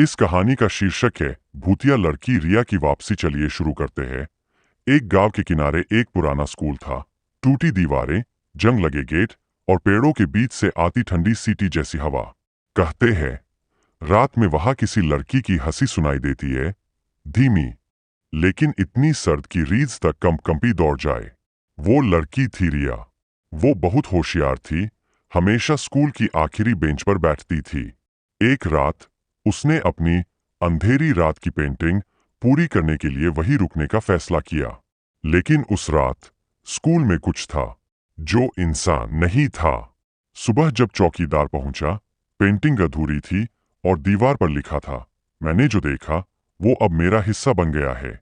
इस कहानी का शीर्षक है भूतिया लड़की रिया की वापसी। चलिए शुरू करते हैं। एक गांव के किनारे एक पुराना स्कूल था। टूटी दीवारें, जंग लगे गेट और पेड़ों के बीच से आती ठंडी सीटी जैसी हवा। कहते हैं रात में वहां किसी लड़की की हंसी सुनाई देती है, धीमी लेकिन इतनी सर्द कि रीढ़ तक कंपी दौड़ जाए। वो लड़की थी रिया। वो बहुत होशियार थी, हमेशा स्कूल की आखिरी बेंच पर बैठती थी। एक रात उसने अपनी अंधेरी रात की पेंटिंग पूरी करने के लिए वहीं रुकने का फैसला किया। लेकिन उस रात स्कूल में कुछ था जो इंसान नहीं था। सुबह जब चौकीदार पहुंचा, पेंटिंग अधूरी थी और दीवार पर लिखा था, मैंने जो देखा वो अब मेरा हिस्सा बन गया है।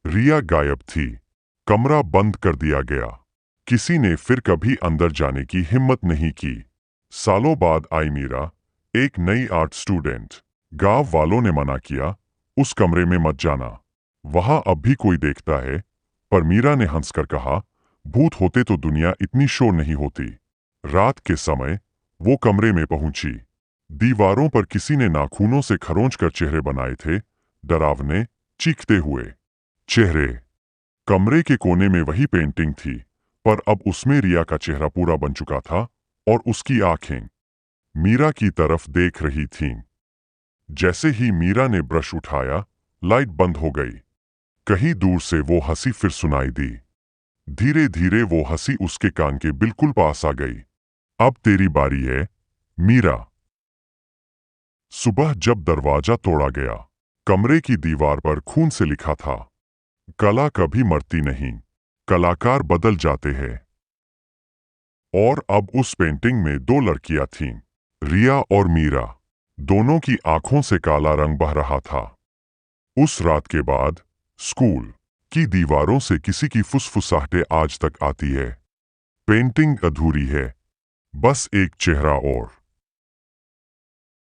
रिया गायब थी। कमरा बंद कर दिया गया। किसी ने फिर कभी अंदर जाने की हिम्मत नहीं की। सालों बाद आई मीरा, एक नई आर्ट स्टूडेंट। गांव वालों ने मना किया, उस कमरे में मत जाना, वहां अब भी कोई देखता है। पर मीरा ने हंसकर कहा, भूत होते तो दुनिया इतनी शोर नहीं होती। रात के समय वो कमरे में पहुंची। दीवारों पर किसी ने नाखूनों से खरोंच कर चेहरे बनाए थे, डरावने, चीखते हुए चेहरे। कमरे के कोने में वही पेंटिंग थी, पर अब उसमें रिया का चेहरा पूरा बन चुका था और उसकी आंखें मीरा की तरफ देख रही थीं। जैसे ही मीरा ने ब्रश उठाया, लाइट बंद हो गई। कहीं दूर से वो हंसी फिर सुनाई दी। धीरे धीरे वो हंसी उसके कान के बिल्कुल पास आ गई। अब तेरी बारी है, मीरा। सुबह जब दरवाजा तोड़ा गया, कमरे की दीवार पर खून से लिखा था, कला कभी मरती नहीं, कलाकार बदल जाते हैं। और अब उस पेंटिंग में दो लड़कियां थीं, रिया और मीरा। दोनों की आंखों से काला रंग बह रहा था। उस रात के बाद स्कूल की दीवारों से किसी की फुसफुसाहटें आज तक आती है। पेंटिंग अधूरी है, बस एक चेहरा और।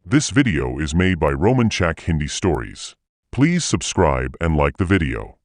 This video is made by Roman Chak Hindi Stories. Please subscribe and like the video.